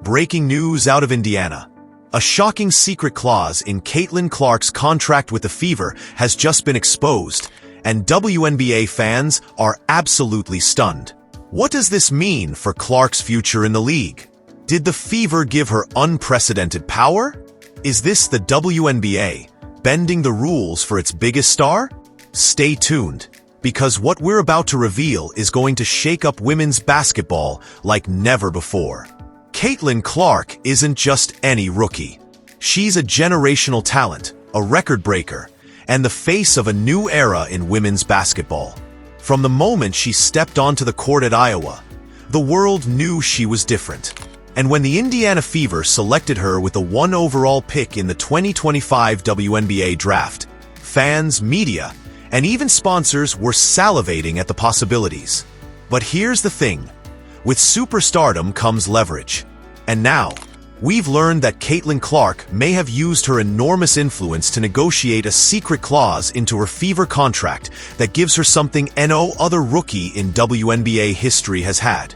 Breaking news out of Indiana. A shocking secret clause in Caitlin Clark's contract with the Fever has just been exposed, and WNBA fans are absolutely stunned. What does this mean for Clark's future in the league? Did the Fever give her unprecedented power? Is this the WNBA bending the rules for its biggest star? Stay tuned, because what we're about to reveal is going to shake up women's basketball like never before. Caitlin Clark isn't just any rookie. She's a generational talent, a record breaker, and the face of a new era in women's basketball. From the moment she stepped onto the court at Iowa, the world knew she was different. And when the Indiana Fever selected her with the 1 overall pick in the 2025 WNBA draft, fans, media, and even sponsors were salivating at the possibilities. But here's the thing. With superstardom comes leverage. And now, we've learned that Caitlin Clark may have used her enormous influence to negotiate a secret clause into her Fever contract that gives her something no other rookie in WNBA history has had.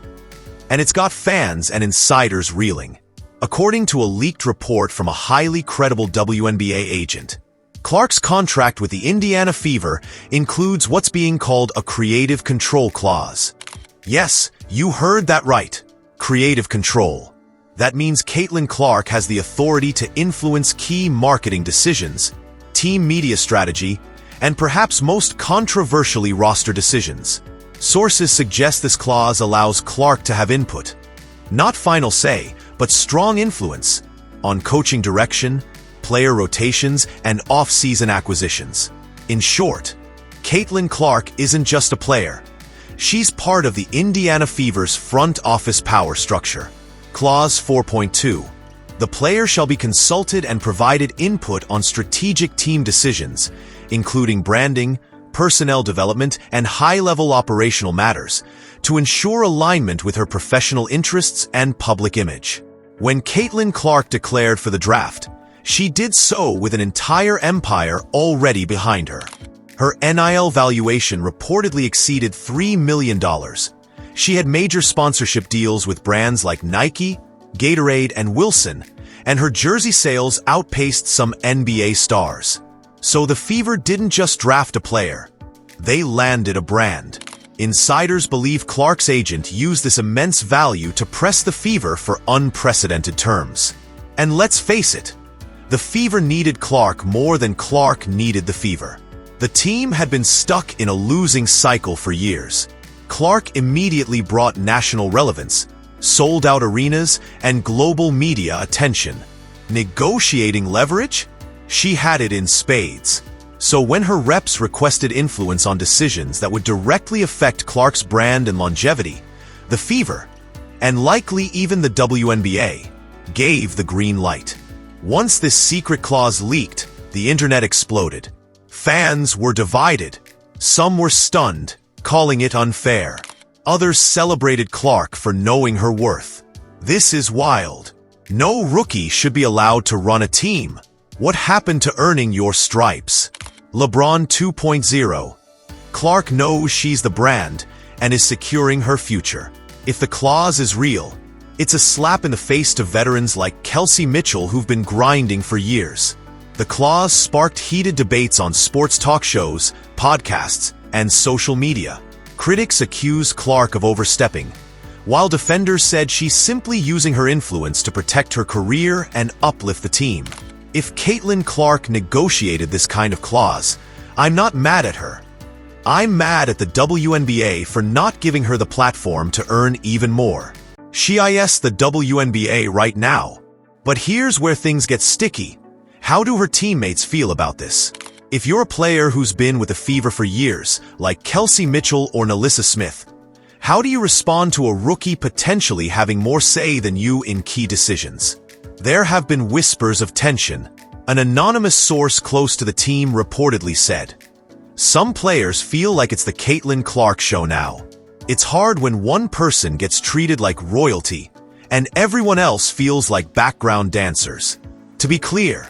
And it's got fans and insiders reeling. According to a leaked report from a highly credible WNBA agent, Clark's contract with the Indiana Fever includes what's being called a creative control clause. Yes, you heard that right. Creative control. That means Caitlin Clark has the authority to influence key marketing decisions, team media strategy, and perhaps most controversially roster decisions. Sources suggest this clause allows Clark to have input, not final say, but strong influence on coaching direction, player rotations, and off-season acquisitions. In short, Caitlin Clark isn't just a player. She's part of the Indiana Fever's front office power structure. Clause 4.2. The player shall be consulted and provided input on strategic team decisions, including branding, personnel development, and high-level operational matters, to ensure alignment with her professional interests and public image. When Caitlin Clark declared for the draft, she did so with an entire empire already behind her. Her NIL valuation reportedly exceeded $3 million. She had major sponsorship deals with brands like Nike, Gatorade, and Wilson, and her jersey sales outpaced some NBA stars. So the Fever didn't just draft a player. They landed a brand. Insiders believe Clark's agent used this immense value to press the Fever for unprecedented terms. And let's face it, the Fever needed Clark more than Clark needed the Fever. The team had been stuck in a losing cycle for years. Clark immediately brought national relevance, sold-out arenas, and global media attention. Negotiating leverage? She had it in spades. So when her reps requested influence on decisions that would directly affect Clark's brand and longevity, the Fever, and likely even the WNBA, gave the green light. Once this secret clause leaked, the internet exploded. Fans were divided. Some were stunned, calling it unfair. Others celebrated Clark for knowing her worth. This is wild. No rookie should be allowed to run a team. What happened to earning your stripes? LeBron 2.0. Clark knows she's the brand and is securing her future. If the clause is real, it's a slap in the face to veterans like Kelsey Mitchell who've been grinding for years. The clause sparked heated debates on sports talk shows, podcasts, and social media. Critics accused Clark of overstepping, while defenders said she's simply using her influence to protect her career and uplift the team. If Caitlin Clark negotiated this kind of clause, I'm not mad at her. I'm mad at the WNBA for not giving her the platform to earn even more. She is the WNBA right now. But here's where things get sticky. How do her teammates feel about this? If you're a player who's been with the Fever for years, like Kelsey Mitchell or Nalissa Smith, how do you respond to a rookie potentially having more say than you in key decisions? There have been whispers of tension. An anonymous source close to the team reportedly said, "Some players feel like it's the Caitlin Clark show now. It's hard when one person gets treated like royalty and everyone else feels like background dancers." To be clear,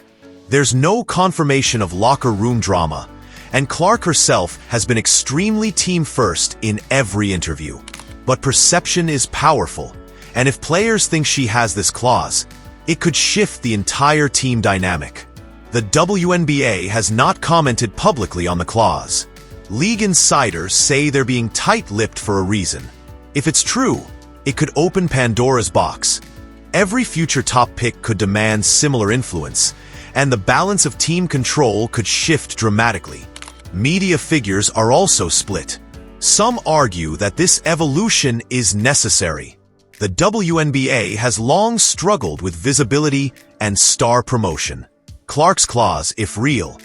there's no confirmation of locker room drama, and Clark herself has been extremely team-first in every interview. But perception is powerful, And if players think she has this clause, it could shift the entire team dynamic. The WNBA has not commented publicly on the clause. League insiders say they're being tight-lipped for a reason. If it's true, it could open Pandora's box. Every future top pick could demand similar influence, and the balance of team control could shift dramatically. Media figures are also split. Some argue that this evolution is necessary. The WNBA has long struggled with visibility and star promotion. Clark's clause, if real,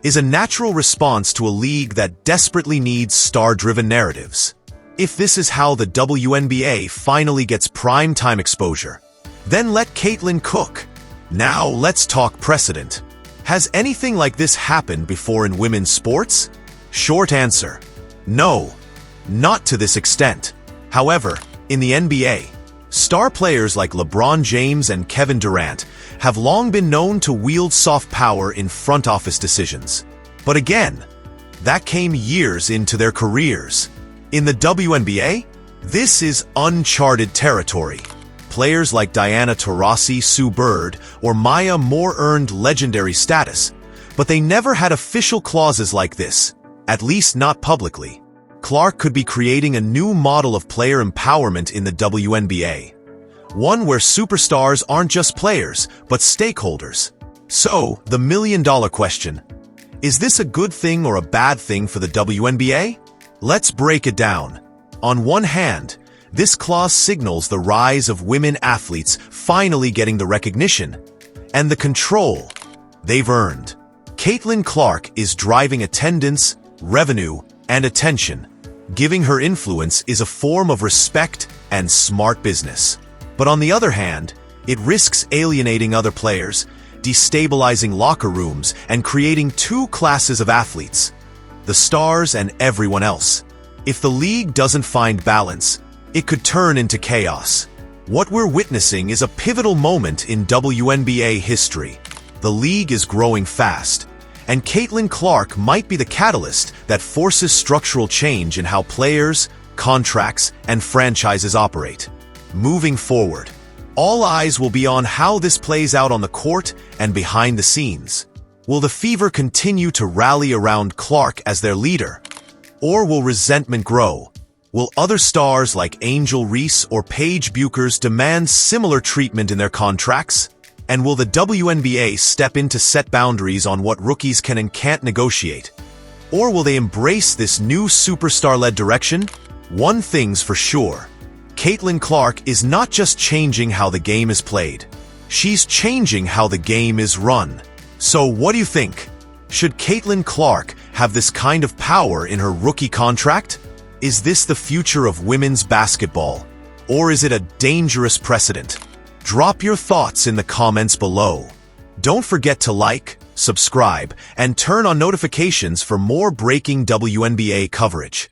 is a natural response to a league that desperately needs star-driven narratives. If this is how the WNBA finally gets prime-time exposure, then let Caitlin cook. Now let's talk precedent. Has anything like this happened before in women's sports? Short answer: no, not to this extent. However, in the NBA, star players like LeBron James and Kevin Durant have long been known to wield soft power in front office decisions. But again, that came years into their careers. In the WNBA, this is uncharted territory. Players like Diana Taurasi, Sue Bird, or Maya Moore earned legendary status, but they never had official clauses like this, at least not publicly. Clark could be creating a new model of player empowerment in the WNBA. One where superstars aren't just players, but stakeholders. So, the million-dollar question: is this a good thing or a bad thing for the WNBA? Let's break it down. On one hand, this clause signals the rise of women athletes finally getting the recognition and the control they've earned. Caitlin Clark is driving attendance, revenue, and attention. Giving her influence is a form of respect and smart business. But on the other hand, it risks alienating other players, destabilizing locker rooms, and creating two classes of athletes: the stars and everyone else. If the league doesn't find balance, it could turn into chaos. What we're witnessing is a pivotal moment in WNBA history. The league is growing fast, and Caitlin Clark might be the catalyst that forces structural change in how players, contracts, and franchises operate. Moving forward, all eyes will be on how this plays out on the court and behind the scenes. Will the Fever continue to rally around Clark as their leader? Or will resentment grow? Will other stars like Angel Reese or Paige Buchers demand similar treatment in their contracts? And will the WNBA step in to set boundaries on what rookies can and can't negotiate? Or will they embrace this new superstar-led direction? One thing's for sure: Caitlin Clark is not just changing how the game is played. She's changing how the game is run. So what do you think? Should Caitlin Clark have this kind of power in her rookie contract? Is this the future of women's basketball? Or is it a dangerous precedent? Drop your thoughts in the comments below. Don't forget to like, subscribe, and turn on notifications for more breaking WNBA coverage.